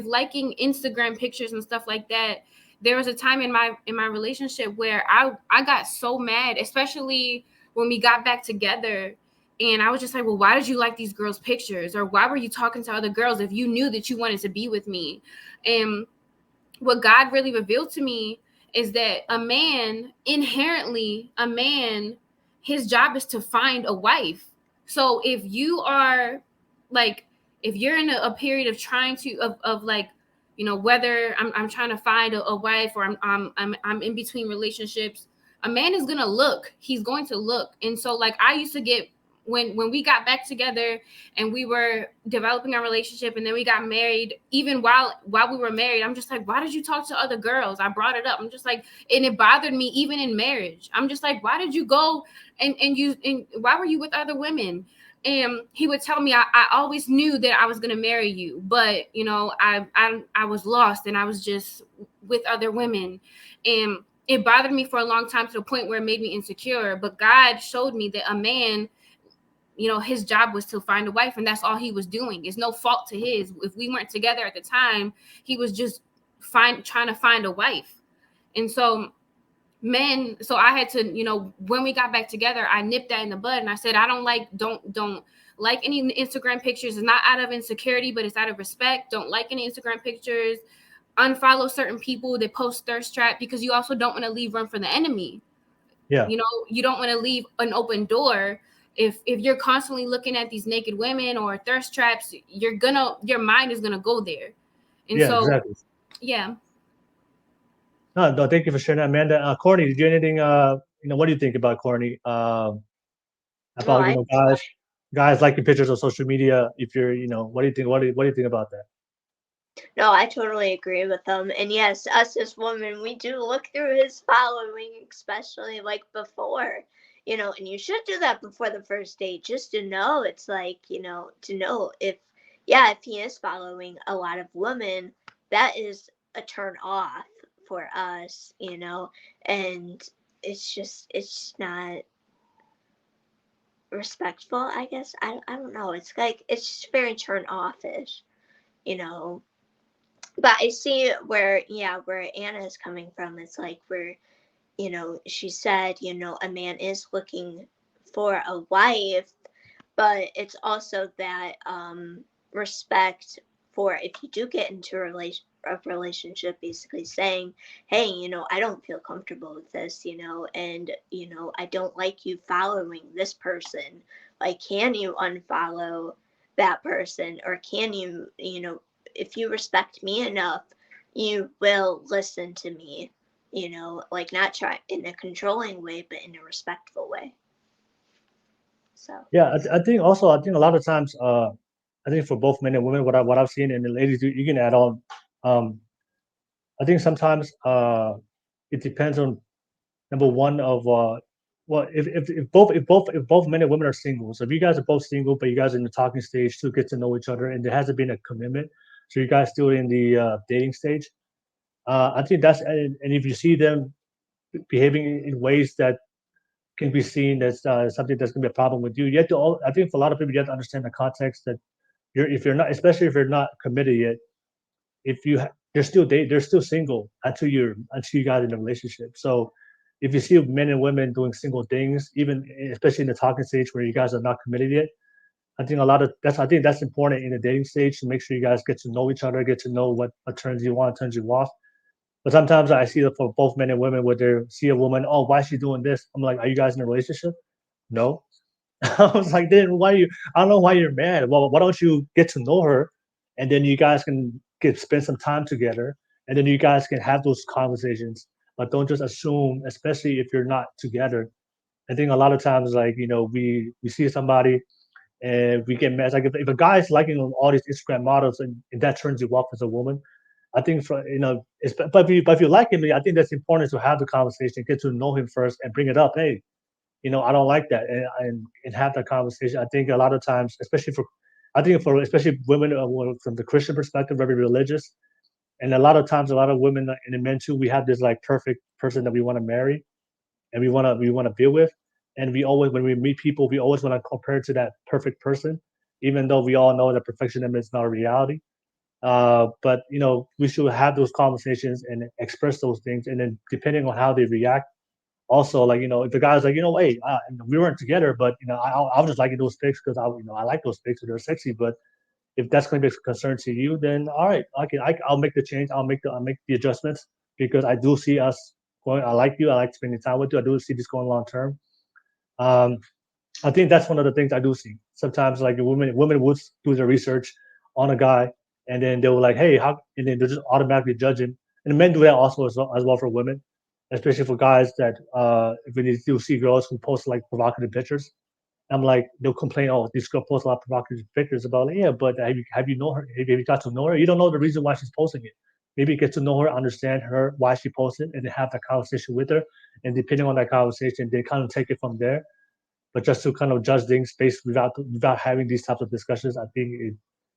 liking Instagram pictures and stuff like that, there was a time in my relationship where I got so mad, especially when we got back together. And I was just like, well, why did you like these girls' pictures? Or why were you talking to other girls if you knew that you wanted to be with me? And what God really revealed to me is that a man, inherently, his job is to find a wife. So if you are like, if you're in a period of trying to, of like, whether I'm trying to find a wife, or I'm in between relationships, a man is gonna look. He's going to look. And so like I used to get, when we got back together and we were developing our relationship, and then we got married, even while we were married, I'm just like, why did you talk to other girls? I brought it up. I'm just like, and it bothered me even in marriage. I'm just like, why did you go and why were you with other women? And he would tell me, I always knew that I was going to marry you, but I was lost, and I was just with other women. And it bothered me for a long time, to the point where it made me insecure. But God showed me that a man, his job was to find a wife, and that's all he was doing. It's no fault to his. If we weren't together at the time, he was just trying to find a wife. And so I had to, when we got back together, I nipped that in the bud, and I said, I don't like any Instagram pictures. It's not out of insecurity, but it's out of respect. Don't like any Instagram pictures. Unfollow certain people that post thirst trap, because you also don't want to leave room for the enemy. Yeah. You don't want to leave an open door. If you're constantly looking at these naked women or thirst traps, your mind is gonna go there. And yeah, so exactly. yeah. No, thank you for sharing that, Amanda. Courtney, did you anything? What do you think about Courtney? Well, About guys liking pictures on social media. If you're, what do you think? What do you think about that? No, I totally agree with them. And yes, us as women, we do look through his following, especially like before, and you should do that before the first date, just to know. It's like, to know if he is following a lot of women, that is a turn off for us, and it's not respectful, I guess. I don't know. It's like, it's just very turn offish, But I see where Anna is coming from. It's like, where, she said, a man is looking for a wife, but it's also that respect for, if you do get into a relationship, basically saying, hey, I don't feel comfortable with this, and, I don't like you following this person. Like, can you unfollow that person? Or can you, if you respect me enough, you will listen to me, like, not try in a controlling way, but in a respectful way. So yeah, I think also, a lot of times, I think for both men and women, what I've seen, and the ladies, you can add on. I think sometimes it depends on, number one, of well, if both men and women are single. So if you guys are both single, but you guys are in the talking stage to get to know each other, and there hasn't been a commitment, so you guys still in the dating stage. I think that's, and if you see them behaving in ways that can be seen as something that's going to be a problem with you, you have to. I think for a lot of people, you have to understand the context that if you're not, especially if you're not committed yet, if you they're still single until you guys in a relationship. So if you see men and women doing single things, even especially in the talking stage where you guys are not committed yet, I think that's important in the dating stage, to make sure you guys get to know each other, get to know what turns you on, turns you off. But sometimes I see that for both men and women, where they see a woman, oh, why is she doing this? I'm like, are you guys in a relationship? No. I was like, then why you? I don't know why you're mad. Well, why don't you get to know her, and then you guys can spend some time together, and then you guys can have those conversations. But don't just assume, especially if you're not together. I think a lot of times, like, we see somebody and we get mad. Like, if a guy is liking all these Instagram models, and that turns you off as a woman, I think, but if you like him, I think that's important, to have the conversation, get to know him first, and bring it up. Hey, I don't like that, and have that conversation. I think a lot of times, especially women, from the Christian perspective, very religious, and a lot of times, a lot of women, and the men too, we have this like perfect person that we want to marry, and we want to be with, and we always, when we meet people, we always want to compare to that perfect person, even though we all know that perfectionism is not a reality. But we should have those conversations and express those things, and then depending on how they react. Also, like if the guy's like, hey, we weren't together, but I was just liking those pics because I like those pics, they're sexy. But if that's going to be a concern to you, then all right, I'll make the change. I'll make the adjustments because I do see us going. I like you. I like spending time with you. I do see this going long term. Um, I think that's one of the things I do see. Sometimes, like women would do their research on a guy, and then they were like, "Hey, how?" And then they're just automatically judging. And men do that also as well for women, especially for guys that when you do see girls who post like provocative pictures. I'm like, they'll complain, "Oh, this girl posts a lot of provocative pictures." About like, yeah, but have you know her? Have you got to know her? You don't know the reason why she's posting it. Maybe get to know her, understand her, why she posted, and then have that conversation with her. And depending on that conversation, they kind of take it from there. But just to kind of judge things based without having these types of discussions, I think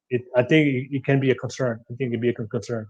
it can be a concern. I think it'd be a concern.